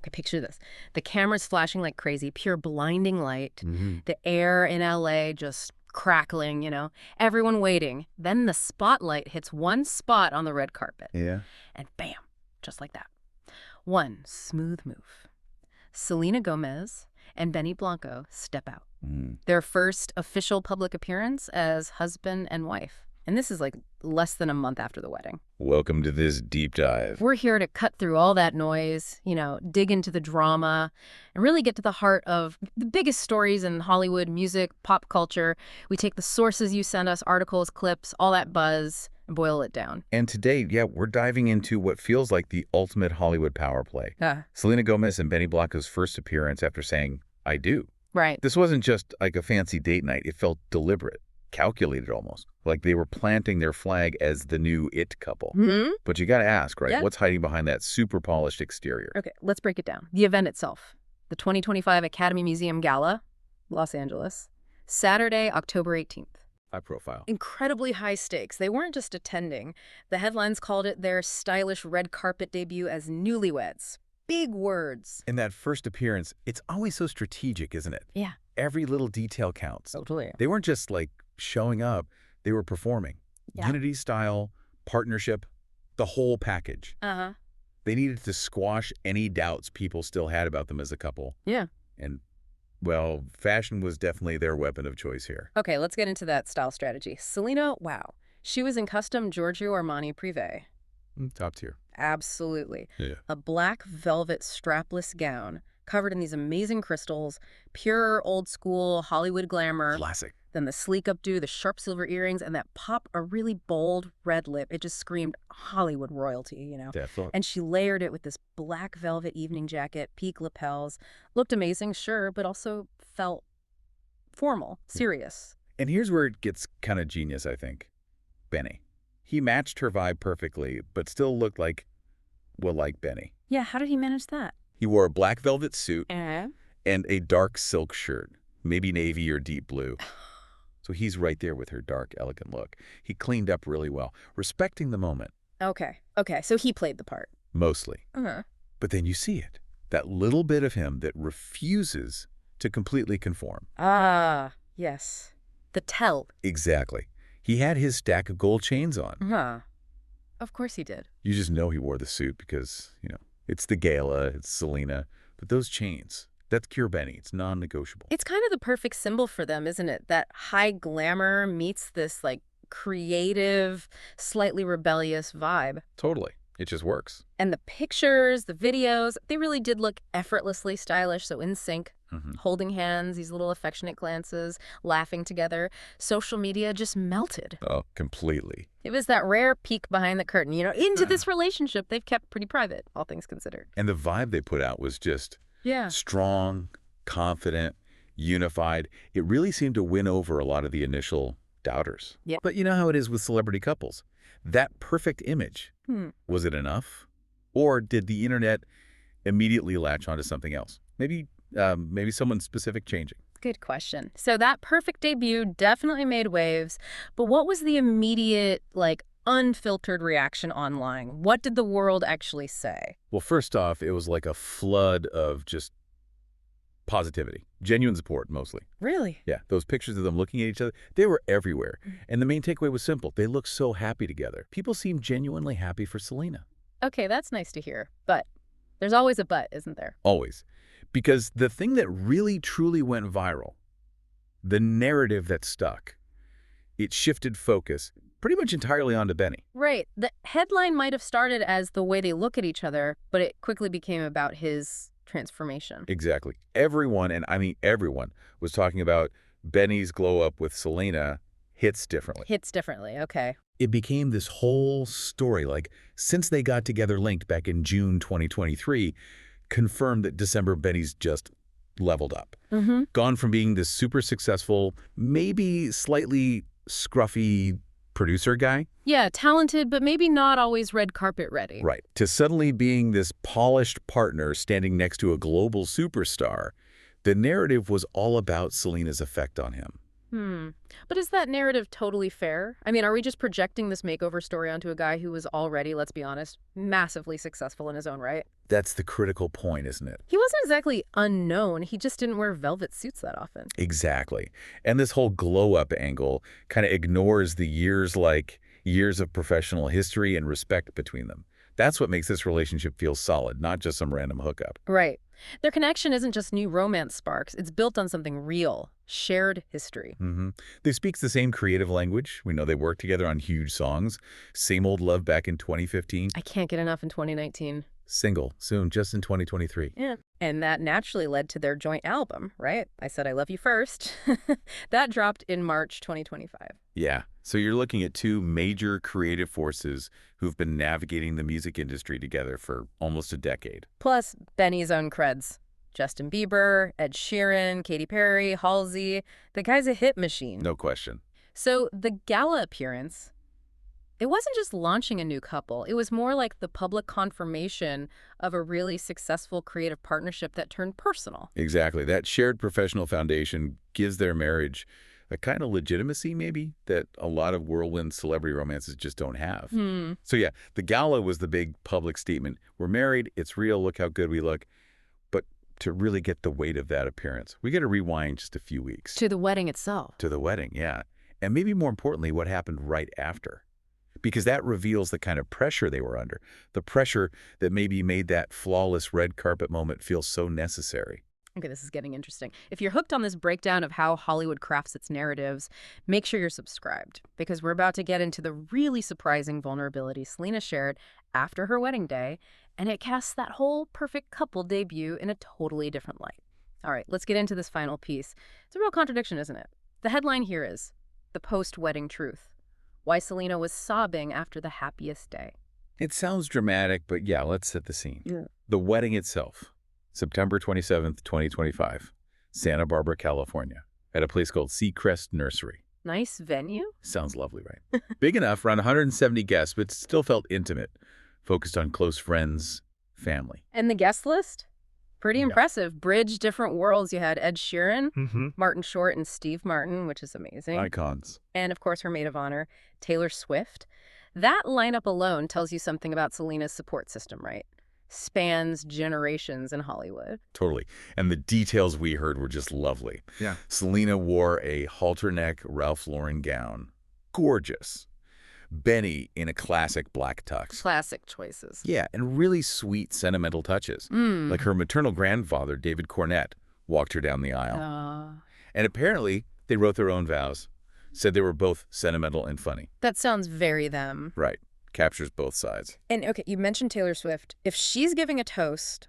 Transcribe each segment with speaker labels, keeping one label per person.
Speaker 1: Okay, picture this. The camera's flashing like crazy, pure blinding light.
Speaker 2: Mm-hmm.
Speaker 1: The air in LA just crackling, everyone waiting. Then the spotlight hits one spot on the red carpet.
Speaker 2: Yeah.
Speaker 1: And bam, just like that. One smooth move. Selena Gomez and Benny Blanco step out. Their first official public appearance as husband and wife. And this is like less than a month after the wedding.
Speaker 2: Welcome to this deep dive.
Speaker 1: We're here to cut through all that noise, dig into the drama, and really get to the heart of the biggest stories in Hollywood, music, pop culture. We take the sources you send us, articles, clips, all that buzz, and boil it down.
Speaker 2: And today, we're diving into what feels like the ultimate Hollywood power play. Selena Gomez and Benny Blanco's first appearance after saying, "I do."
Speaker 1: Right.
Speaker 2: This wasn't just like a fancy date night. It felt deliberate, calculated almost. Like they were planting their flag as the new it couple.
Speaker 1: Mm-hmm.
Speaker 2: But you got to ask, right?
Speaker 1: Yeah.
Speaker 2: What's hiding behind that super polished exterior?
Speaker 1: Okay, let's break it down. The event itself. The 2025 Academy Museum Gala, Los Angeles. Saturday, October 18th.
Speaker 2: High profile.
Speaker 1: Incredibly high stakes. They weren't just attending. The headlines called it their stylish red carpet debut as Newlyweds. Big words.
Speaker 2: In that first appearance, it's always so strategic, isn't it?
Speaker 1: Yeah.
Speaker 2: Every little detail counts.
Speaker 1: Totally.
Speaker 2: They weren't just like showing up, they were performing.
Speaker 1: Yeah.
Speaker 2: Unity style, partnership, the whole package.
Speaker 1: Uh-huh.
Speaker 2: They needed to squash any doubts people still had about them as a couple.
Speaker 1: Yeah.
Speaker 2: And, well, fashion was definitely their weapon of choice here.
Speaker 1: Okay, let's get into that style strategy. Selena, wow. She was in custom Giorgio Armani Privé.
Speaker 2: Top tier.
Speaker 1: Absolutely.
Speaker 2: Yeah.
Speaker 1: A black velvet strapless gown covered in these amazing crystals, pure old school Hollywood glamour.
Speaker 2: Classic.
Speaker 1: Then the sleek updo, the sharp silver earrings, and that pop, a really bold red lip. It just screamed Hollywood royalty,
Speaker 2: Definitely.
Speaker 1: And she layered it with this black velvet evening jacket, peak lapels. Looked amazing, sure, but also felt formal, serious.
Speaker 2: And here's where it gets kind of genius, I think. Benny. He matched her vibe perfectly, but still looked like Benny.
Speaker 1: Yeah, how did he manage that?
Speaker 2: He wore a black velvet suit
Speaker 1: Uh-huh.
Speaker 2: and a dark silk shirt, maybe navy or deep blue. So he's right there with her dark, elegant look. He cleaned up really well, respecting the moment.
Speaker 1: Okay, so he played the part.
Speaker 2: Mostly.
Speaker 1: Uh-huh.
Speaker 2: But then you see it. That little bit of him that refuses to completely conform.
Speaker 1: Ah, yes. The tell.
Speaker 2: Exactly. He had his stack of gold chains on.
Speaker 1: Huh. Of course he did.
Speaker 2: You just know he wore the suit because, it's the gala, it's Selena. But those chains, that's pure Benny. It's non-negotiable.
Speaker 1: It's kind of the perfect symbol for them, isn't it? That high glamour meets this, creative, slightly rebellious vibe.
Speaker 2: Totally. It just works.
Speaker 1: And the pictures, the videos, they really did look effortlessly stylish, so in sync.
Speaker 2: Mm-hmm.
Speaker 1: Holding hands, these little affectionate glances, laughing together. Social media just melted.
Speaker 2: Oh, completely.
Speaker 1: It was that rare peek behind the curtain, into this relationship they've kept pretty private, all things considered.
Speaker 2: And the vibe they put out was just strong, confident, unified. It really seemed to win over a lot of the initial doubters.
Speaker 1: Yeah.
Speaker 2: But you know how it is with celebrity couples. That perfect image, was it enough? Or did the internet immediately latch onto something else? Maybe someone specific changing.
Speaker 1: Good question. So that perfect debut definitely made waves, but what was the immediate, unfiltered reaction online? What did the world actually say?
Speaker 2: Well, first off, it was like a flood of just positivity, genuine support mostly.
Speaker 1: Really?
Speaker 2: Yeah, those pictures of them looking at each other, they were everywhere. And the main takeaway was simple. They looked so happy together. People seemed genuinely happy for Selena.
Speaker 1: Okay, that's nice to hear. But there's always a but, isn't there?
Speaker 2: Always. Because the thing that really, truly went viral, the narrative that stuck, it shifted focus pretty much entirely onto Benny.
Speaker 1: Right. The headline might have started as the way they look at each other, but it quickly became about his transformation.
Speaker 2: Exactly. Everyone, and I mean everyone, was talking about Benny's glow up with Selena hits differently.
Speaker 1: Hits differently, okay.
Speaker 2: It became this whole story, since they got together linked back in June 2023, confirmed that December Benny's just leveled up.
Speaker 1: Mm-hmm.
Speaker 2: Gone from being this super successful, maybe slightly scruffy producer guy.
Speaker 1: Yeah, talented, but maybe not always red carpet ready.
Speaker 2: Right. To suddenly being this polished partner standing next to a global superstar. The narrative was all about Selena's effect on him.
Speaker 1: But is that narrative totally fair? I mean, are we just projecting this makeover story onto a guy who was already, let's be honest, massively successful in his own right?
Speaker 2: That's the critical point, isn't it?
Speaker 1: He wasn't exactly unknown. He just didn't wear velvet suits that often.
Speaker 2: Exactly. And this whole glow-up angle kind of ignores the years of professional history and respect between them. That's what makes this relationship feel solid, not just some random hookup.
Speaker 1: Right. Their connection isn't just new romance sparks. It's built on something real, shared history.
Speaker 2: They speak the same creative language. We know they worked together on huge songs. Same Old Love back in 2015.
Speaker 1: I can't get enough in 2019.
Speaker 2: Single, soon, just in 2023.
Speaker 1: Yeah. And that naturally led to their joint album, right? I Said I Love You First. That dropped in March 2025.
Speaker 2: Yeah. So you're looking at two major creative forces who've been navigating the music industry together for almost a decade.
Speaker 1: Plus, Benny's own creds. Justin Bieber, Ed Sheeran, Katy Perry, Halsey. The guy's a hit machine.
Speaker 2: No question.
Speaker 1: So the gala appearance, it wasn't just launching a new couple. It was more like the public confirmation of a really successful creative partnership that turned personal.
Speaker 2: Exactly. That shared professional foundation gives their marriage a kind of legitimacy, maybe, that a lot of whirlwind celebrity romances just don't have. So yeah, the gala was the big public statement. We're married. It's real. Look how good we look. But to really get the weight of that appearance, we got to rewind just a few weeks.
Speaker 1: To the wedding itself.
Speaker 2: To the wedding, yeah. And maybe more importantly, what happened right after. Because that reveals the kind of pressure they were under. The pressure that maybe made that flawless red carpet moment feel so necessary.
Speaker 1: Okay, this is getting interesting. If you're hooked on this breakdown of how Hollywood crafts its narratives, make sure you're subscribed, because we're about to get into the really surprising vulnerability Selena shared after her wedding day, and it casts that whole perfect couple debut in a totally different light. All right, let's get into this final piece. It's a real contradiction, isn't it? The headline here is The Post-Wedding Truth. Why Selena was sobbing after the happiest day.
Speaker 2: It sounds dramatic, but yeah, let's set the scene.
Speaker 1: Yeah.
Speaker 2: The wedding itself, September 27th, 2025, Santa Barbara, California, at a place called Seacrest Nursery.
Speaker 1: Nice venue?
Speaker 2: Sounds lovely, right? Big enough, around 170 guests, but still felt intimate, focused on close friends, family.
Speaker 1: And the guest list? Pretty impressive. Bridge different worlds. You had Ed Sheeran, Martin Short, and Steve Martin, which is amazing.
Speaker 2: Icons.
Speaker 1: And, of course, her maid of honor, Taylor Swift. That lineup alone tells you something about Selena's support system, right? Spans generations in Hollywood.
Speaker 2: Totally. And the details we heard were just lovely. Yeah. Selena wore a halter-neck Ralph Lauren gown. Gorgeous. Benny in a classic black tux.
Speaker 1: Classic choices.
Speaker 2: Yeah, and really sweet, sentimental touches. Like her maternal grandfather, David Cornett, walked her down the aisle. And apparently, they wrote their own vows. Said they were both sentimental and funny.
Speaker 1: That sounds very them.
Speaker 2: Right. Captures both sides.
Speaker 1: And, okay, you mentioned Taylor Swift. If she's giving a toast,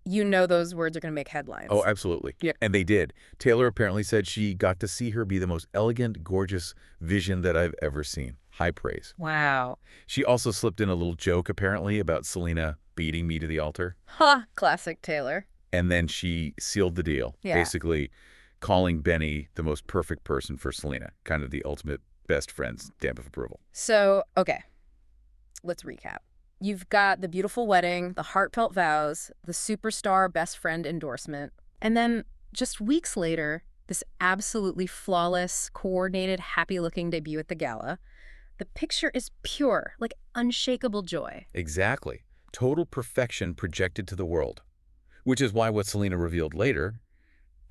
Speaker 1: you know those words are going to make headlines.
Speaker 2: Oh, absolutely.
Speaker 1: Yeah.
Speaker 2: And they did. Taylor apparently said she got to see her be the most elegant, gorgeous vision that I've ever seen. High praise.
Speaker 1: Wow.
Speaker 2: She also slipped in a little joke, apparently, about Selena beating me to the altar.
Speaker 1: Ha! Classic Taylor.
Speaker 2: And then she sealed the deal, basically calling Benny the most perfect person for Selena, kind of the ultimate best friend's stamp of approval.
Speaker 1: So, okay, let's recap. You've got the beautiful wedding, the heartfelt vows, the superstar best friend endorsement, and then just weeks later, this absolutely flawless, coordinated, happy-looking debut at the gala. The picture is pure, like unshakable joy.
Speaker 2: Exactly. Total perfection projected to the world. Which is why what Selena revealed later,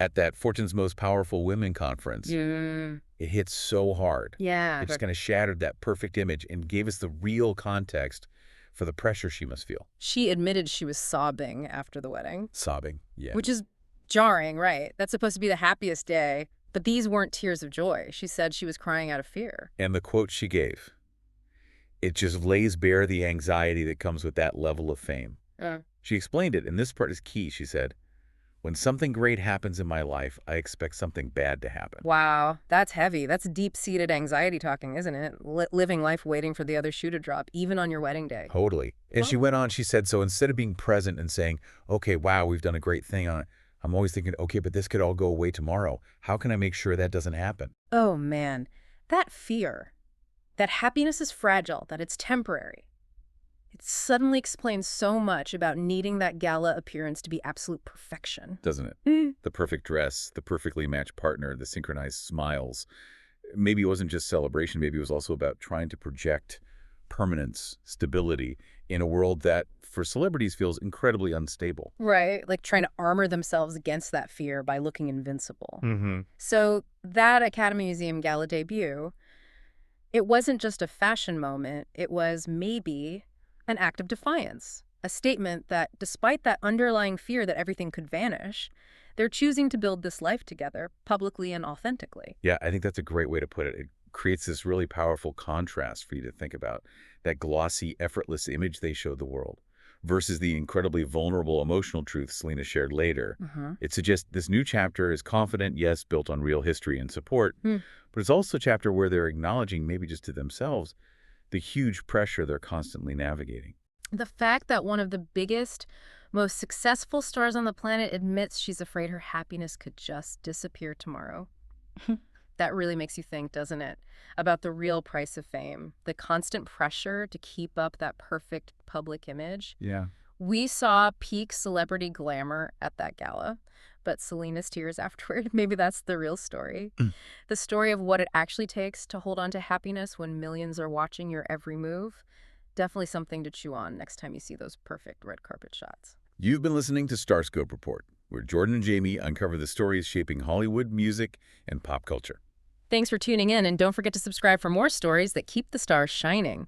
Speaker 2: at that Fortune's Most Powerful Women conference, it hit so hard.
Speaker 1: Yeah.
Speaker 2: It just kind of shattered that perfect image and gave us the real context for the pressure she must feel.
Speaker 1: She admitted she was sobbing after the wedding.
Speaker 2: Sobbing, yeah.
Speaker 1: Which is jarring, right? That's supposed to be the happiest day. But these weren't tears of joy. She said she was crying out of fear.
Speaker 2: And the quote she gave, it just lays bare the anxiety that comes with that level of fame. She explained it, and this part is key. She said, when something great happens in my life, I expect something bad to happen.
Speaker 1: Wow, that's heavy. That's deep-seated anxiety talking, isn't it? Living life waiting for the other shoe to drop, even on your wedding day.
Speaker 2: Totally. And she went on, she said, so instead of being present and saying, okay, wow, we've done a great thing on it, I'm always thinking, okay, but this could all go away tomorrow. How can I make sure that doesn't happen?
Speaker 1: Oh, man. That fear, that happiness is fragile, that it's temporary. It suddenly explains so much about needing that gala appearance to be absolute perfection.
Speaker 2: Doesn't it? The perfect dress, the perfectly matched partner, the synchronized smiles. Maybe it wasn't just celebration. Maybe it was also about trying to project permanence, stability in a world that, for celebrities, feels incredibly unstable.
Speaker 1: Right, like trying to armor themselves against that fear by looking invincible.
Speaker 2: Mm-hmm.
Speaker 1: So that Academy Museum Gala debut, it wasn't just a fashion moment, it was maybe an act of defiance, a statement that despite that underlying fear that everything could vanish, they're choosing to build this life together, publicly and authentically.
Speaker 2: Yeah, I think that's a great way to put it. It creates this really powerful contrast for you to think about, that glossy, effortless image they showed the world versus the incredibly vulnerable emotional truth Selena shared later. It suggests this new chapter is confident, yes, built on real history and support, but it's also a chapter where they're acknowledging, maybe just to themselves, the huge pressure they're constantly navigating.
Speaker 1: The fact that one of the biggest, most successful stars on the planet admits she's afraid her happiness could just disappear tomorrow. That really makes you think, doesn't it? About the real price of fame, the constant pressure to keep up that perfect public image.
Speaker 2: Yeah.
Speaker 1: We saw peak celebrity glamour at that gala, but Selena's tears afterward, maybe that's the real story. The story of what it actually takes to hold on to happiness when millions are watching your every move. Definitely something to chew on next time you see those perfect red carpet shots.
Speaker 2: You've been listening to Starscope Report, where Jordan and Jamie uncover the stories shaping Hollywood, music, and pop culture.
Speaker 1: Thanks for tuning in, and don't forget to subscribe for more stories that keep the stars shining.